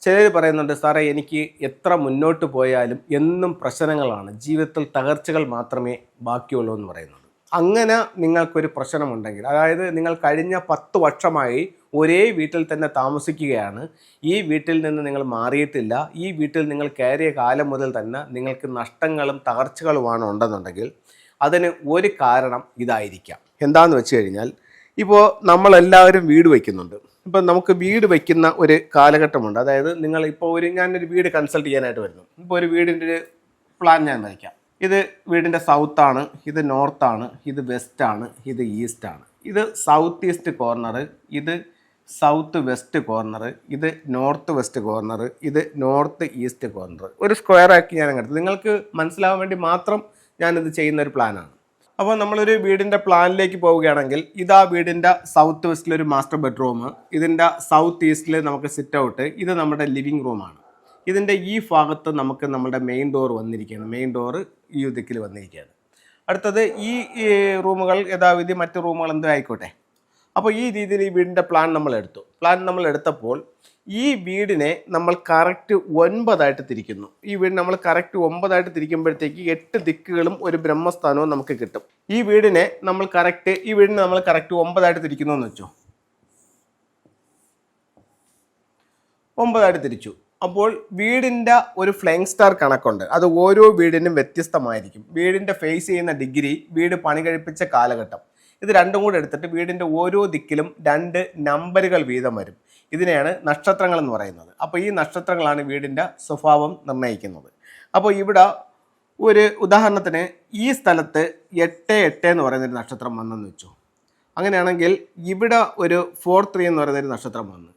ചിലർ പറയുന്നുണ്ട്, സാറേ എനിക്ക് എത്ര മുന്നോട്ട് പോയാലും എന്നും പ്രശ്നങ്ങളാണ്, ജീവിതത്തിൽ തകർച്ചകൾ മാത്രമേ ബാക്കിയുള്ളൂ എന്ന് പറയുന്നത്. അങ്ങനെ നിങ്ങൾക്കൊരു പ്രശ്നമുണ്ടെങ്കിൽ, അതായത് നിങ്ങൾ കഴിഞ്ഞ 10 വർഷമായി ഒരേ വീട്ടിൽ തന്നെ താമസിക്കുകയാണ്, ഈ വീട്ടിൽ നിന്ന് നിങ്ങൾ മാറിയിട്ടില്ല, ഈ വീട്ടിൽ നിങ്ങൾ കയറിയ കാലം മുതൽ തന്നെ നിങ്ങൾക്ക് നഷ്ടങ്ങളും തകർച്ചകളുമാണ് ഉണ്ടെന്നുണ്ടെങ്കിൽ അതിന് ഒരു കാരണം ഇതായിരിക്കാം. എന്താണെന്ന് വെച്ച് കഴിഞ്ഞാൽ, ഇപ്പോൾ നമ്മളെല്ലാവരും വീട് വയ്ക്കുന്നുണ്ട്. ഇപ്പം നമുക്ക് വീട് വയ്ക്കുന്ന ഒരു കാലഘട്ടമുണ്ട്. അതായത് ഞാനൊരു വീട് കൺസൾട്ട് ചെയ്യാനായിട്ട് വരുന്നു. ഇപ്പോൾ ഒരു വീടിൻ്റെ ഒരു പ്ലാൻ ഞാൻ വരയ്ക്കാം. ഇത് വീടിൻ്റെ സൗത്താണ്, ഇത് നോർത്താണ്, ഇത് വെസ്റ്റാണ്, ഇത് ഈസ്റ്റാണ്, ഇത് സൗത്ത് ഈസ്റ്റ് കോർണർ, ഇത് സൗത്ത് വെസ്റ്റ് കോർണർ, ഇത് നോർത്ത് വെസ്റ്റ് കോർണർ, ഇത് നോർത്ത് ഈസ്റ്റ് കോർണർ. ഒരു സ്ക്വയർ ആക്കി ഞാൻ എടുത്തു. നിങ്ങൾക്ക് മനസ്സിലാവാൻ വേണ്ടി മാത്രം ഞാനിത് ചെയ്യുന്ന ഒരു പ്ലാനാണ്. അപ്പോൾ നമ്മളൊരു വീടിൻ്റെ പ്ലാനിലേക്ക് പോവുകയാണെങ്കിൽ, ഇതാ വീടിൻ്റെ സൗത്ത് വെസ്റ്റിലൊരു മാസ്റ്റർ ബെഡ്റൂം, ഇതിൻ്റെ സൗത്ത് ഈസ്റ്റിൽ നമുക്ക് സിറ്റ് ഔട്ട്, ഇത് നമ്മുടെ ലിവിങ് റൂമാണ്. ഇതിൻ്റെ ഈ ഭാഗത്ത് നമുക്ക് നമ്മുടെ മെയിൻ ഡോർ വന്നിരിക്കുകയാണ്. മെയിൻ ഡോറ് ഈ ദിക്കിൽ വന്നിരിക്കുകയാണ്. അടുത്തത് ഈ റൂമുകൾ യഥാവിധി മറ്റ് റൂമുകൾ എന്തോ ആയിക്കോട്ടെ. അപ്പോൾ ഈ രീതിയിൽ ഈ വീടിൻ്റെ പ്ലാൻ നമ്മൾ എടുത്തപ്പോൾ ഈ വീടിനെ നമ്മൾ കറക്റ്റ് 9 തിരിക്കുന്നു. ഈ വീട് നമ്മൾ കറക്റ്റ് 9 തിരിക്കുമ്പോഴത്തേക്ക് 8 ദിക്കുകളും ഒരു ബ്രഹ്മസ്ഥാനവും നമുക്ക് കിട്ടും. ഈ വീടിനെ നമ്മൾ കറക്റ്റ് 9 തിരിക്കുന്നു എന്ന് വെച്ചോ. 9 തിരിച്ചു. അപ്പോൾ വീടിൻ്റെ ഒരു ഫ്ലൈങ് സ്റ്റാർ കണക്കുണ്ട്. അത് ഓരോ വീടിനും വ്യത്യസ്തമായിരിക്കും. വീടിൻ്റെ ഫേസ് ചെയ്യുന്ന ഡിഗ്രി, വീട് പണി കഴിപ്പിച്ച കാലഘട്ടം, ഇത് രണ്ടും കൂടെ എടുത്തിട്ട് വീടിൻ്റെ ഓരോ ദിക്കിലും 2 നമ്പറുകൾ വീതം വരും. ഇതിനെയാണ് നക്ഷത്രങ്ങൾ എന്ന് പറയുന്നത്. അപ്പോൾ ഈ നക്ഷത്രങ്ങളാണ് വീടിൻ്റെ സ്വഭാവം നിർണ്ണയിക്കുന്നത്. അപ്പോൾ ഇവിടെ ഒരു ഉദാഹരണത്തിന് ഈ സ്ഥലത്ത് 8 എന്ന് പറയുന്നൊരു നക്ഷത്രം വന്നെന്ന് വെച്ചു. അങ്ങനെയാണെങ്കിൽ ഇവിടെ ഒരു 4-3 എന്ന് പറയുന്നൊരു നക്ഷത്രം വന്നു.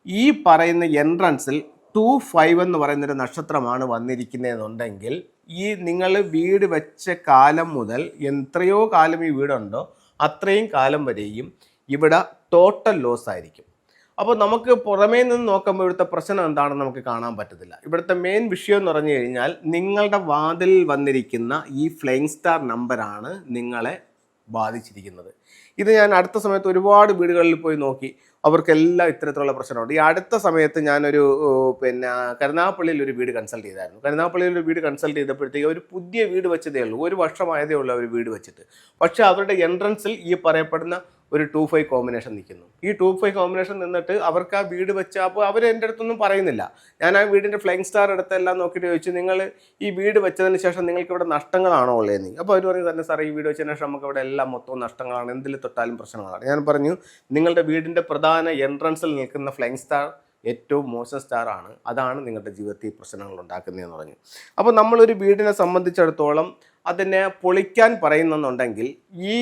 ഈ പറയുന്ന എൻട്രൻസിൽ 2-5 എന്ന് പറയുന്നൊരു നക്ഷത്രമാണ് വന്നിരിക്കുന്നതെന്നുണ്ടെങ്കിൽ, ഈ നിങ്ങൾ വീട് വെച്ച കാലം മുതൽ എത്രയോ കാലം ഈ വീടുണ്ടോ അത്രയും കാലം വരെയും ഇവിടെ ടോട്ടൽ ലോസ് ആയിരിക്കും. അപ്പോൾ നമുക്ക് പുറമേ നിന്ന് നോക്കുമ്പോൾ ഇവിടുത്തെ പ്രശ്നം എന്താണെന്ന് നമുക്ക് കാണാൻ പറ്റത്തില്ല. ഇവിടുത്തെ മെയിൻ വിഷയം എന്ന് പറഞ്ഞു കഴിഞ്ഞാൽ, നിങ്ങളുടെ വാതിലിൽ വന്നിരിക്കുന്ന ഈ ഫ്ലൈങ് സ്റ്റാർ നമ്പറാണ് നിങ്ങളെ ബാധിച്ചിരിക്കുന്നത്. ഇത് ഞാൻ അടുത്ത സമയത്ത് ഒരുപാട് വീടുകളിൽ പോയി നോക്കി. അവർക്കെല്ലാം ഇത്തരത്തിലുള്ള പ്രശ്നമുണ്ട്. ഈ അടുത്ത സമയത്ത് ഞാനൊരു കരുനാഗപ്പള്ളിയിൽ ഒരു വീട് കൺസൾട്ട് ചെയ്തായിരുന്നു. കരുനാഗപ്പള്ളിയിൽ ഒരു വീട് കൺസൾട്ട് ചെയ്തപ്പോഴത്തേക്ക് ഒരു പുതിയ വീട് വെച്ചതേ ഉള്ളൂ, 1 വർഷമായതേ ഉള്ളൂ ഒരു വീട് വെച്ചിട്ട്. പക്ഷേ അവരുടെ എൻട്രൻസിൽ ഈ പറയപ്പെടുന്ന ഒരു 2-5 കോമ്പിനേഷൻ നിൽക്കുന്നു. ഈ 2-5 കോമ്പിനേഷൻ നിന്നിട്ട് അവർക്ക് ആ വീട് വെച്ചാൽ, അപ്പോൾ അവർ എൻ്റെ അടുത്തൊന്നും പറയുന്നില്ല. ഞാൻ ആ വീടിൻ്റെ ഫ്ലൈങ് സ്റ്റാർ എടുത്തെല്ലാം നോക്കിയിട്ട് ചോദിച്ചു, നിങ്ങൾ ഈ വീട് വെച്ചതിന് ശേഷം നിങ്ങൾക്ക് ഇവിടെ നഷ്ടങ്ങളാണോ ഉള്ളതെന്ന്. അപ്പോൾ അവർ പറഞ്ഞു, തന്നെ സാറേ ഈ വീട് വെച്ചതിന് ശേഷം നമുക്ക് ഇവിടെ എല്ലാം മൊത്തവും നഷ്ടങ്ങളാണ്, എന്തിൽ തൊട്ടാലും പ്രശ്നങ്ങളാണ്. ഞാൻ പറഞ്ഞു, നിങ്ങളുടെ വീടിൻ്റെ പ്രധാന എൻട്രൻസിൽ നിൽക്കുന്ന ഫ്ലൈങ് സ്റ്റാർ ഏറ്റവും മോശം സ്റ്റാറാണ്, അതാണ് നിങ്ങളുടെ ജീവിതത്തിൽ പ്രശ്നങ്ങൾ ഉണ്ടാക്കുന്നതെന്ന് പറഞ്ഞു. അപ്പോൾ നമ്മളൊരു വീടിനെ സംബന്ധിച്ചിടത്തോളം അതിനെ പൊളിക്കാൻ പറയുന്നെന്നുണ്ടെങ്കിൽ, ഈ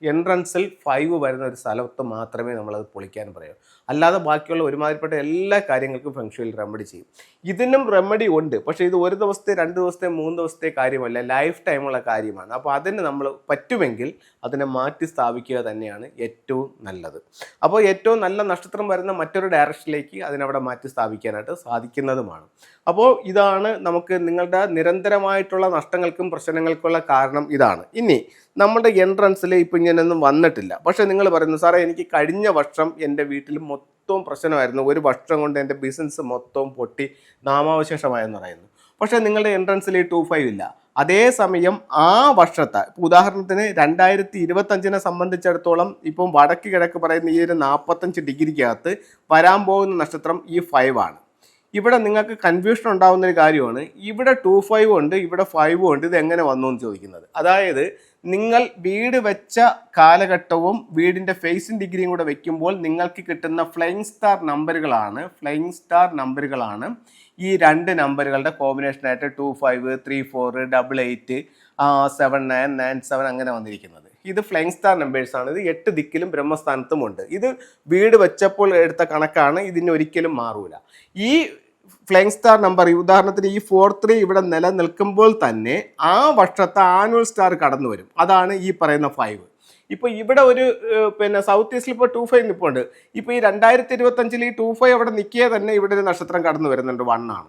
എൻട്രൻസിൽ 5 വരുന്ന ഒരു സ്ഥലത്ത് മാത്രമേ നമ്മളത് പൊളിക്കാൻ പറയൂ. അല്ലാതെ ബാക്കിയുള്ള ഒരുമാതിരിപ്പെട്ട എല്ലാ കാര്യങ്ങൾക്കും ഫെങ്ഷുയിൽ റെമഡി ചെയ്യും. ഇതിനും റെമഡി ഉണ്ട്, പക്ഷേ ഇത് 1 ദിവസത്തെ 2 ദിവസത്തെ 3 ദിവസത്തെ കാര്യമല്ല, ലൈഫ് ടൈമുള്ള കാര്യമാണ്. അപ്പോൾ അതിന് നമ്മൾ പറ്റുമെങ്കിൽ അതിനെ മാറ്റി സ്ഥാപിക്കുക തന്നെയാണ് ഏറ്റവും നല്ലത്. അപ്പോൾ ഏറ്റവും നല്ല നക്ഷത്രം വരുന്ന മറ്റൊരു ഡയറക്ഷനിലേക്ക് അതിനവിടെ മാറ്റി സ്ഥാപിക്കാനായിട്ട് സാധിക്കുന്നതുമാണ്. അപ്പോൾ ഇതാണ് നമുക്ക് നിങ്ങളുടെ നിരന്തരമായിട്ടുള്ള നഷ്ടങ്ങൾക്കും പ്രശ്നങ്ങൾക്കുള്ള കാരണം ഇതാണ്. ഇനി നമ്മുടെ എൻട്രൻസിൽ ഇപ്പം ഇങ്ങനെയൊന്നും വന്നിട്ടില്ല, പക്ഷേ നിങ്ങൾ പറയുന്നു, സാറേ എനിക്ക് കഴിഞ്ഞ വർഷം എൻ്റെ വീട്ടിൽ മൊത്തവും പ്രശ്നമായിരുന്നു, 1 വർഷം കൊണ്ട് എൻ്റെ ബിസിനസ് മൊത്തവും പൊട്ടി നാമാവശേഷമായെന്ന് പറയുന്നു. പക്ഷേ നിങ്ങളുടെ എൻട്രൻസിൽ ഈ 2-5 ഇല്ല. അതേസമയം ആ വർഷത്തെ, ഉദാഹരണത്തിന് 2025 സംബന്ധിച്ചിടത്തോളം ഇപ്പം വടക്ക് കിഴക്ക് പറയുന്ന ഈ ഒരു 45 ഡിഗ്രിക്കകത്ത് വരാൻ പോകുന്ന നക്ഷത്രം ഈ 5 ആണ്. ഇവിടെ നിങ്ങൾക്ക് കൺഫ്യൂഷൻ ഉണ്ടാകുന്ന ഒരു കാര്യമാണ്, ഇവിടെ 2-5 ഉണ്ട്, ഇവിടെ 5 ഉണ്ട്, ഇത് എങ്ങനെ വന്നു എന്ന് ചോദിക്കുന്നത്. അതായത് നിങ്ങൾ വീട് വെച്ച കാലഘട്ടവും വീടിൻ്റെ ഫേസിങ് ഡിഗ്രിയും കൂടെ വെക്കുമ്പോൾ നിങ്ങൾക്ക് കിട്ടുന്ന ഫ്ലൈങ് സ്റ്റാർ നമ്പറുകളാണ് ഈ 2 നമ്പറുകളുടെ കോമ്പിനേഷനായിട്ട് 2-5, 3-4, 8-8, 7-9, 9-7 അങ്ങനെ വന്നിരിക്കുന്നത്. ഇത് ഫ്ലൈങ് സ്റ്റാർ നമ്പേഴ്സാണ്. ഇത് 8 ദിക്കിലും ബ്രഹ്മസ്ഥാനത്തുമുണ്ട്. ഇത് വീട് വെച്ചപ്പോൾ എടുത്ത കണക്കാണ്, ഇതിന് ഒരിക്കലും മാറൂല. ഈ ഫ്ലൈങ് സ്റ്റാർ നമ്പർ, ഉദാഹരണത്തിന് ഈ 4-3 ഇവിടെ നിലനിൽക്കുമ്പോൾ തന്നെ ആ വർഷത്തെ ആനുവൽ സ്റ്റാർ കടന്നു വരും. അതാണ് ഈ പറയുന്ന 5. ഇപ്പോൾ ഇവിടെ ഒരു സൗത്ത് ഈസ്റ്റിൽ ഇപ്പോൾ 2-5 നിൽപ്പുണ്ട്. ഇപ്പോൾ ഈ 2025 ഈ 2-5 അവിടെ നിൽക്കിയേ തന്നെ ഇവിടെ ഒരു നക്ഷത്രം കടന്നു വരുന്നുണ്ട്, 1 ആണ്.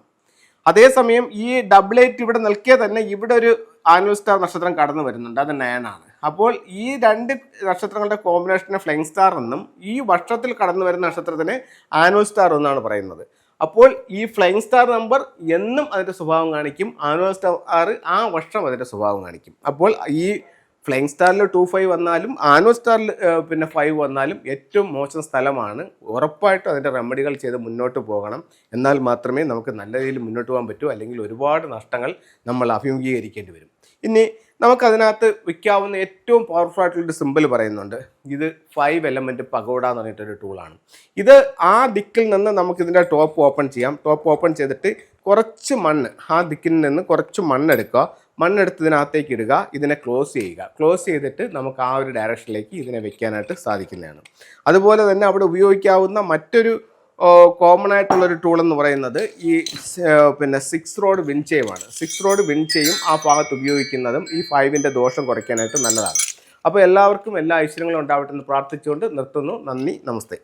അതേസമയം ഈ 8-8 ഇവിടെ നിൽക്കിയേ തന്നെ ഇവിടെ ഒരു ആനുവൽ സ്റ്റാർ നക്ഷത്രം കടന്നു വരുന്നുണ്ട്, അത് 9 ആണ്. അപ്പോൾ ഈ 2 നക്ഷത്രങ്ങളുടെ കോമ്പിനേഷനെ ഫ്ലൈങ് സ്റ്റാർ എന്നും ഈ വർഷത്തിൽ കടന്നു വരുന്ന നക്ഷത്രത്തിന് ആനുവൽ സ്റ്റാർ എന്നാണ് പറയുന്നത്. അപ്പോൾ ഈ ഫ്ലൈയിങ് സ്റ്റാർ നമ്പർ എന്നും അതിൻ്റെ സ്വഭാവം കാണിക്കും, ആനുവൽ സ്റ്റാർ ആ വർഷം അതിൻ്റെ സ്വഭാവം കാണിക്കും. അപ്പോൾ ഈ ഫ്ലൈയിങ് സ്റ്റാറിൽ 25 വന്നാലും ആനുവൽ സ്റ്റാറിൽ 5 വന്നാലും ഏറ്റവും മോശം സ്ഥലമാണ്. ഉറപ്പായിട്ടും അതിൻ്റെ റെമഡികൾ ചെയ്ത് മുന്നോട്ട് പോകണം. എന്നാൽ മാത്രമേ നമുക്ക് നല്ല രീതിയിൽ മുന്നോട്ട് പോകാൻ പറ്റൂ. അല്ലെങ്കിൽ ഒരുപാട് നഷ്ടങ്ങൾ നമ്മൾ അഭിമുഖീകരിക്കേണ്ടി വരും. ഇനി നമുക്കതിനകത്ത് വയ്ക്കാവുന്ന ഏറ്റവും പവർഫുൾ ആയിട്ടുള്ളൊരു സിമ്പിൾ പറയുന്നുണ്ട്. ഇത് 5 എലമെൻറ്റ് പഗോഡ എന്ന് പറഞ്ഞിട്ടൊരു ടൂളാണ്. ഇത് ആ ദിക്കിൽ നിന്ന് നമുക്കിതിൻ്റെ ടോപ്പ് ഓപ്പൺ ചെയ്യാം. ടോപ്പ് ഓപ്പൺ ചെയ്തിട്ട് കുറച്ച് മണ്ണ്, ആ ദിക്കിൽ നിന്ന് കുറച്ച് മണ്ണെടുക്കുക. മണ്ണെടുത്ത് ഇതിനകത്തേക്ക് ഇടുക. ഇതിനെ ക്ലോസ് ചെയ്യുക. ക്ലോസ് ചെയ്തിട്ട് നമുക്ക് ആ ഒരു ഡയറക്ഷനിലേക്ക് ഇതിനെ വെക്കാനായിട്ട് സാധിക്കുന്നതാണ്. അതുപോലെ തന്നെ അവിടെ ഉപയോഗിക്കാവുന്ന മറ്റൊരു കോമൺ ആയിട്ടുള്ളൊരു ടൂൾ എന്ന് പറയുന്നത് ഈ 6 റോഡ് വിൻചെയുമാണ്. 6 റോഡ് വിൻചെയും ആ ഭാഗത്ത് ഉപയോഗിക്കുന്നതും ഈ 5ൻ്റെ ദോഷം കുറയ്ക്കാനായിട്ട് നല്ലതാണ്. അപ്പോൾ എല്ലാവർക്കും എല്ലാ ഐശ്വര്യങ്ങളും ഉണ്ടാവട്ടെ എന്ന് പ്രാർത്ഥിച്ചുകൊണ്ട് നിർത്തുന്നു. നന്ദി, നമസ്തേ.